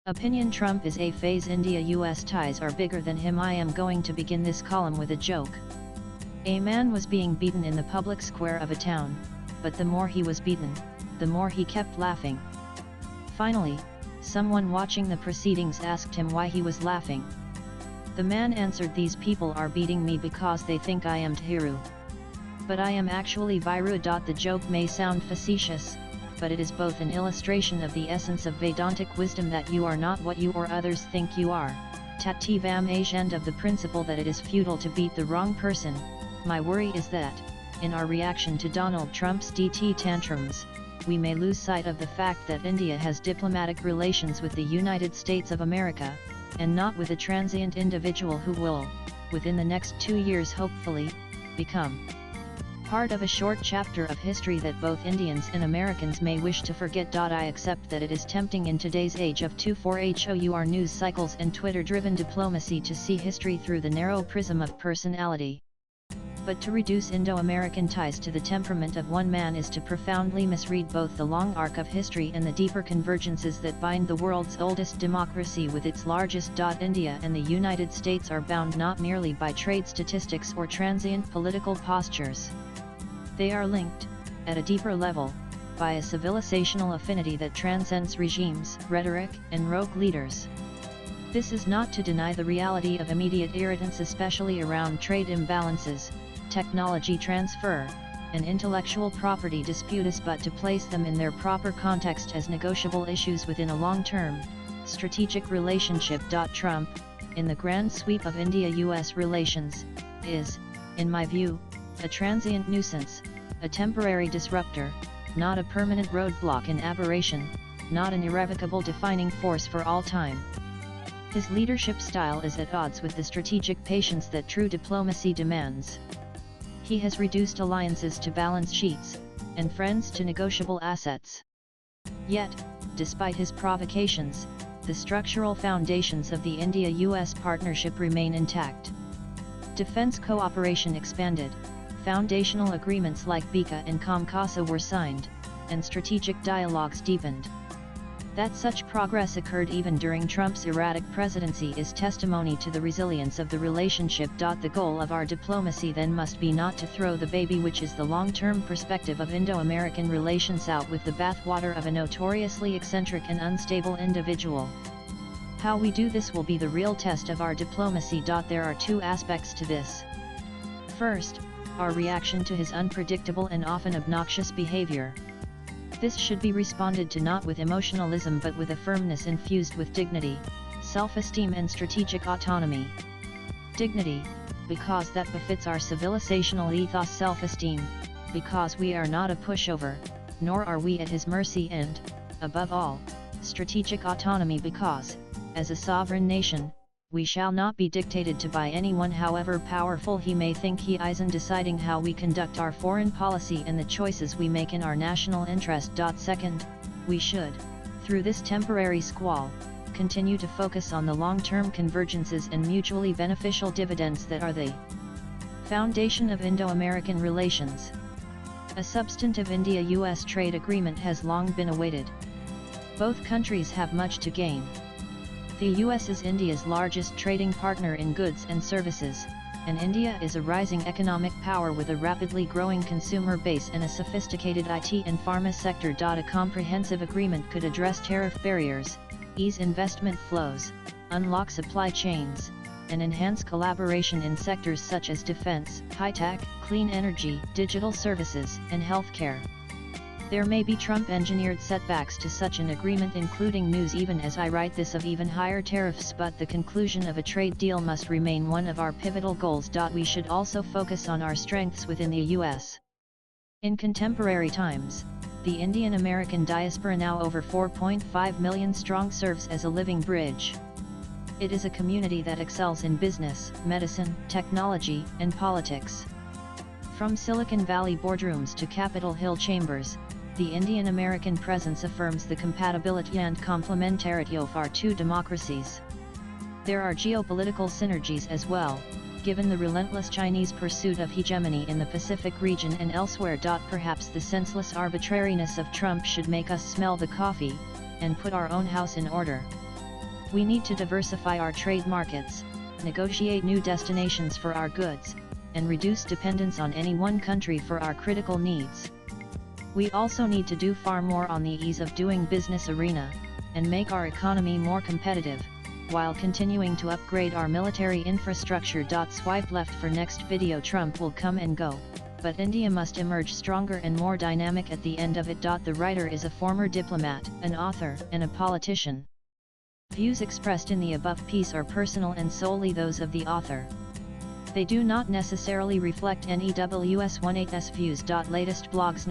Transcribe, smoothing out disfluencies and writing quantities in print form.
Opinion: Trump is a phase. India-US ties are bigger than him. I am going to begin this column with a joke. A man was being beaten in the public square of a town, but the more he was beaten, the more he kept laughing. Finally, someone watching the proceedings asked him why he was laughing. The man answered, "These people are beating me because they think I am Dhiru. But I am actually Viru." The joke may sound facetious, but it is both an illustration of the essence of Vedantic wisdom that you are not what you or others think you are, Tativam Aj, and of the principle that it is futile to beat the wrong person. My worry is that, in our reaction to Donald Trump's DT tantrums, we may lose sight of the fact that India has diplomatic relations with the United States of America, and not with a transient individual who will, within the next 2 years hopefully, become part of a short chapter of history that both Indians and Americans may wish to forget. I accept that it is tempting in today's age of 24hour news cycles and Twitter-driven diplomacy to see history through the narrow prism of personality. But to reduce Indo-American ties to the temperament of one man is to profoundly misread both the long arc of history and the deeper convergences that bind the world's oldest democracy with its largest. India and the United States are bound not merely by trade statistics or transient political postures. They are linked, at a deeper level, by a civilizational affinity that transcends regimes, rhetoric, and rogue leaders. This is not to deny the reality of immediate irritants, especially around trade imbalances, technology transfer, and intellectual property disputes, but to place them in their proper context as negotiable issues within a long-term, strategic relationship. Trump, in the grand sweep of India-US relations, is, in my view, a transient nuisance, a temporary disruptor, not a permanent roadblock, an aberration, not an irrevocable defining force for all time. His leadership style is at odds with the strategic patience that true diplomacy demands. He has reduced alliances to balance sheets, and friends to negotiable assets. Yet, despite his provocations, the structural foundations of the India-US partnership remain intact. Defense cooperation expanded, foundational agreements like BICA and COMCASA were signed, and strategic dialogues deepened. That such progress occurred even during Trump's erratic presidency is testimony to the resilience of the relationship. The goal of our diplomacy then must be not to throw the baby, which is the long-term perspective of Indo-American relations, out with the bathwater of a notoriously eccentric and unstable individual. How we do this will be the real test of our diplomacy. There are two aspects to this. First, our reaction to his unpredictable and often obnoxious behavior. This should be responded to not with emotionalism but with a firmness infused with dignity, self-esteem and strategic autonomy. Dignity, because that befits our civilizational ethos. Self-esteem, because we are not a pushover, nor are we at his mercy, and, above all, strategic autonomy, because, as a sovereign nation, we shall not be dictated to by anyone, however powerful he may think he is, in deciding how we conduct our foreign policy and the choices we make in our national interest. Second, we should, through this temporary squall, continue to focus on the long-term convergences and mutually beneficial dividends that are the foundation of Indo-American relations. A substantive India-US trade agreement has long been awaited. Both countries have much to gain. The US is India's largest trading partner in goods and services, and India is a rising economic power with a rapidly growing consumer base and a sophisticated IT and pharma sector. A comprehensive agreement could address tariff barriers, ease investment flows, unlock supply chains, and enhance collaboration in sectors such as defense, high-tech, clean energy, digital services, and healthcare. There may be Trump-engineered setbacks to such an agreement, including news even as I write this of even higher tariffs, but the conclusion of a trade deal must remain one of our pivotal goals. We should also focus on our strengths within the US. In contemporary times, the Indian-American diaspora, now over 4.5 million strong, serves as a living bridge. It is a community that excels in business, medicine, technology, and politics. From Silicon Valley boardrooms to Capitol Hill chambers, the Indian-American presence affirms the compatibility and complementarity of our two democracies. There are geopolitical synergies as well, given the relentless Chinese pursuit of hegemony in the Pacific region and elsewhere. Perhaps the senseless arbitrariness of Trump should make us smell the coffee, and put our own house in order. We need to diversify our trade markets, negotiate new destinations for our goods, and reduce dependence on any one country for our critical needs. We also need to do far more on the ease of doing business arena, and make our economy more competitive, while continuing to upgrade our military infrastructure. Swipe left for next video. Trump will come and go, but India must emerge stronger and more dynamic at the end of it. The writer is a former diplomat, an author, and a politician. Views expressed in the above piece are personal and solely those of the author. They do not necessarily reflect IndiaUS 18's views. Latest blogs.